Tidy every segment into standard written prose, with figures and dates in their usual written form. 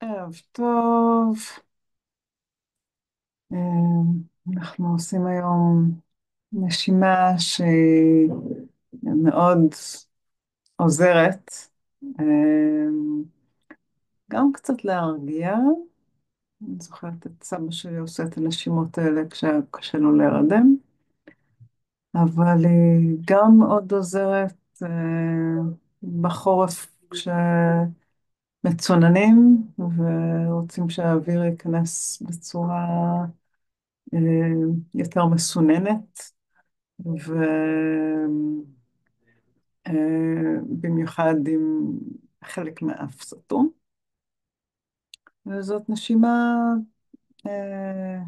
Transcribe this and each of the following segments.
ערב טוב. אנחנו עושים היום נשימה שהיא מאוד עוזרת, גם קצת להרגיע. אני זוכרת את סבא שלי עושה את הנשימות האלה כשהיה קשה לו להירדם, אבל היא גם מאוד עוזרת בחורף כשמצוננים ורוצים שהאוויר ייכנס בצורה אה, יותר מסוננת. ובמיוחד עם חלק מהאף סתום. וזאת נשימה אה,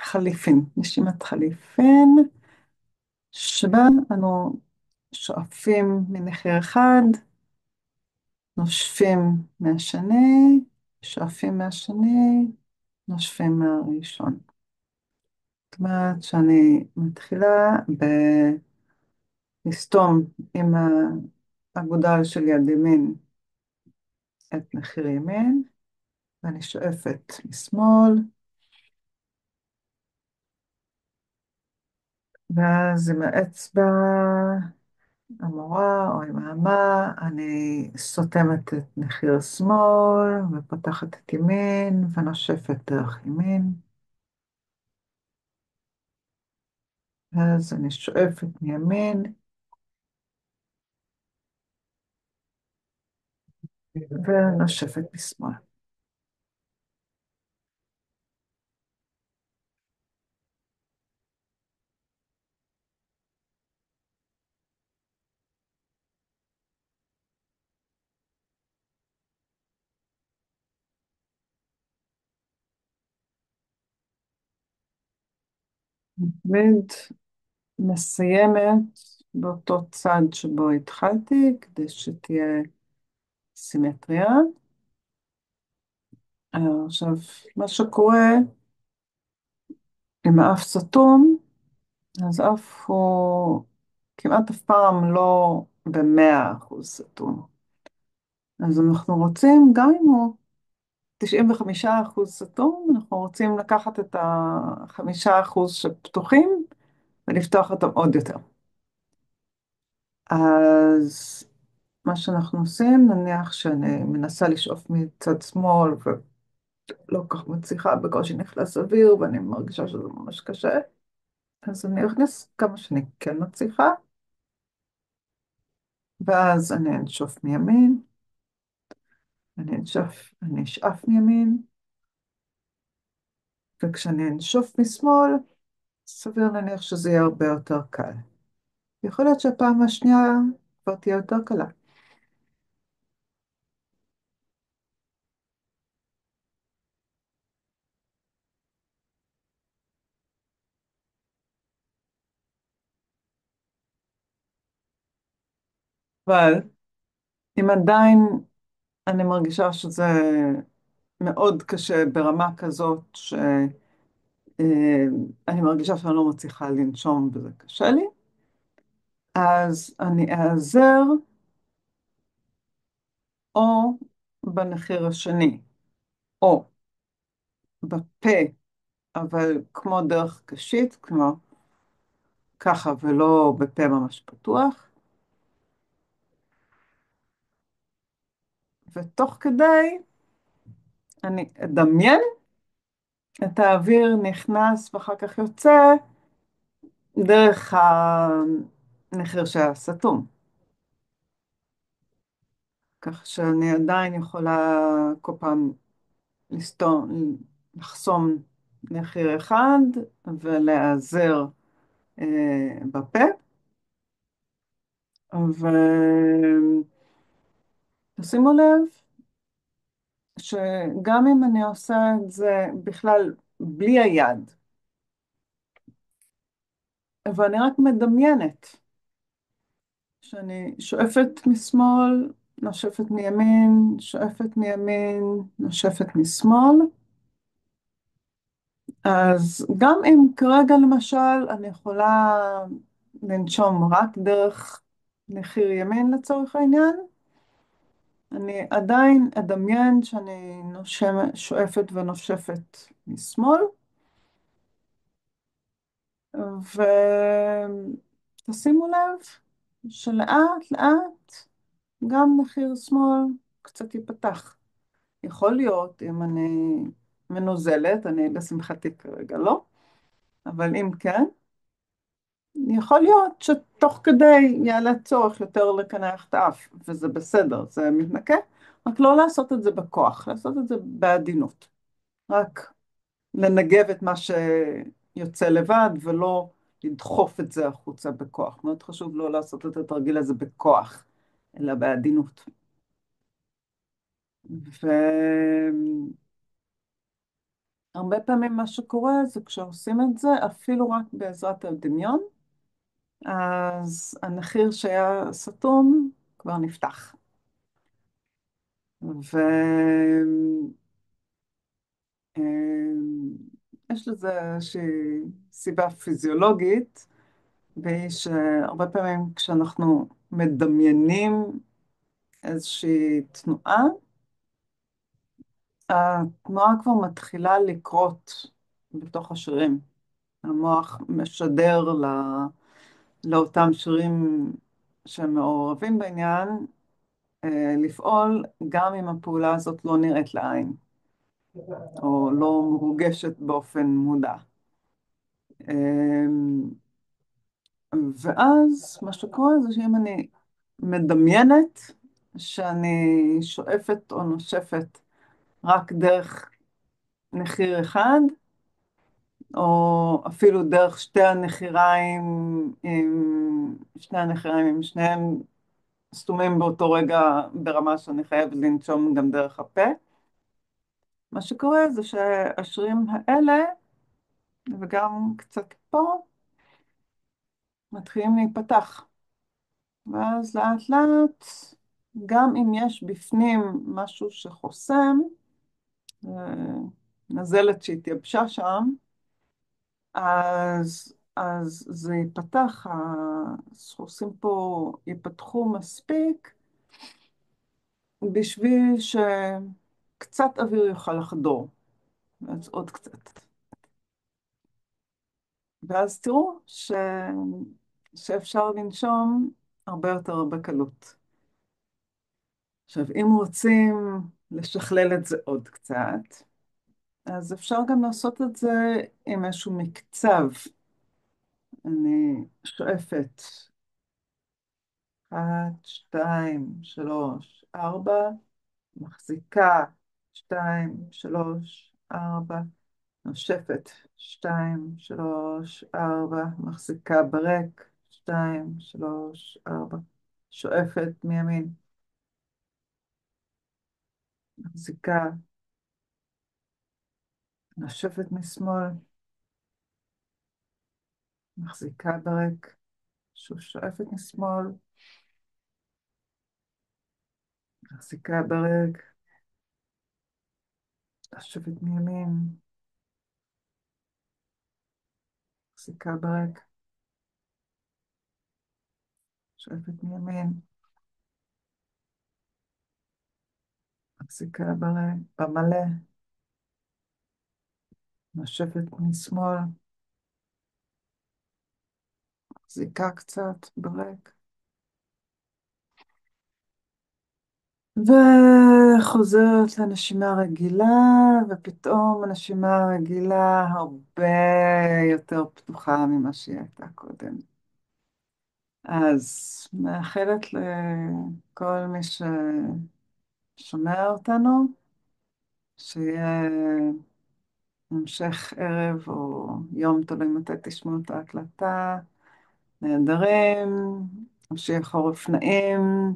חליפין, נשימת חליפין, שבה אנו שואפים מנחיר אחד, נושפים מהשני, שואפים מהשני, נושפים מהראשון. זאת אומרת שאני מתחילה לסתום עם האגודל של יד ימין את נחיר ימין, ואני שואפת משמאל, ואז עם האצבע המורה או עם האמה אני סותמת את נחיר שמאל ופותחת את ימין ונושפת דרך ימין. אז אני שואפת מימין ונושפת משמאל. תמיד מסיימת באותו צד שבו התחלתי כדי שתהיה סימטריה. עכשיו, מה שקורה עם האף סתום, אז אף הוא כמעט אף פעם לא ב100% סתום. אז אנחנו רוצים, גם אם הוא 95% סתום, אנחנו רוצים לקחת את ה5% שפתוחים ולפתוח אותם עוד יותר. אז מה שאנחנו עושים, נניח שאני מנסה לשאוף מצד שמאל ולא כל כך מצליחה, בקושי נכנס אוויר ואני מרגישה שזה ממש קשה, אז אני אכניס כמה שאני כן מצליחה. ואז אני אנשוף מימין, אני אשאף מימין, וכשאני אנשוף משמאל, סביר להניח שזה יהיה הרבה יותר קל. יכול להיות שהפעם השנייה כבר תהיה יותר קלה. אבל אם עדיין אני מרגישה שזה מאוד קשה ברמה כזאת שאני מרגישה שאני לא מצליחה לנשום וזה קשה לי, אז אני אעזר או בנחיר השני, או בפה, אבל כמו דרך קשית, כמו ככה ולא בפה ממש פתוח, ותוך כדי אני אדמיין את האוויר נכנס ואחר כך יוצא דרך הנחיר שהיה סתום. כך שאני עדיין יכולה כל פעם לסתום, לחסום נחיר אחד ולהיעזר בפה. ותשימו לב שגם אם אני עושה את זה בכלל בלי היד, ואני רק מדמיינת שאני שואפת משמאל, נושפת מימין, שואפת מימין, נושפת משמאל, אז גם אם כרגע למשל אני יכולה לנשום רק דרך נחיר ימין לצורך העניין, אני עדיין אדמיין שאני שואפת ונושפת משמאל, ותשימו לב שלאט לאט גם מחיר שמאל קצת ייפתח. יכול להיות, אם אני מנוזלת, אני לשמחתי כרגע לא, אבל אם כן, יכול להיות שתוך כדי יעלה צורך יותר לקנח את האף, וזה בסדר, זה מתנקה, רק לא לעשות את זה בכוח, לעשות את זה בעדינות. רק לנגב את מה שיוצא לבד, ולא לדחוף את זה החוצה בכוח. מאוד חשוב לא לעשות את התרגיל הזה בכוח, אלא בעדינות. והרבה פעמים מה שקורה זה כשעושים את זה, אפילו רק בעזרת הדמיון, אז הנחיר שהיה סתום כבר נפתח. ויש לזה איזושהי סיבה פיזיולוגית, והיא שהרבה פעמים כשאנחנו מדמיינים איזושהי תנועה, התנועה כבר מתחילה לקרות בתוך השרירים. המוח משדר לאותם שרירים שמעורבים בעניין, לפעול גם אם הפעולה הזאת לא נראית לעין, או לא מורגשת באופן מודע. אמ, ואז מה שקורה זה שאם אני מדמיינת שאני שואפת או נושפת רק דרך נחיר אחד, או אפילו דרך שני הנחיריים, עם שניהם סתומים באותו רגע ברמה שאני חייבת לנשום גם דרך הפה, מה שקורה זה שהשרירים האלה, וגם קצת פה, מתחילים להיפתח. ואז לאט לאט, גם אם יש בפנים משהו שחוסם, אה, נזלת שהתייבשה שם, אז זה ייפתח, הסחוסים פה ייפתחו מספיק בשביל שקצת אוויר יוכל לחדור, אז עוד קצת. ואז תראו שאפשר לנשום הרבה יותר בקלות. עכשיו, אם רוצים לשכלל את זה עוד קצת, אז אפשר גם לעשות את זה עם איזשהו מקצב. אני שואפת 1, 2, 3, 4, מחזיקה 2, 3, 4, נושפת 2, 3, 4, מחזיקה ברק 2, 3, 4, שואפת מימין, מחזיקה, נושפת משמאל, מחזיקה ברק, שוב שואפת משמאל, מחזיקה ברק, נושפת מימין, מחזיקה ברק, שואפת מימין, מחזיקה ברק, במלא, נושפת משמאל, מחזיקה קצת ברק. וחוזרת לנשימה רגילה, ופתאום הנשימה הרגילה הרבה יותר פתוחה ממה שהיא הייתה קודם. אז מאחלת לכל מי ששומע אותנו, שיהיה המשך ערב או יום, תלוי מתי תשמעו את ההקלטה, נהדרים, שיהיה חורף נעים,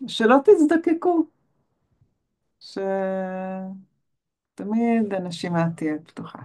ושלא תזדקקו. שתמיד הנשימה תהיה פתוחה.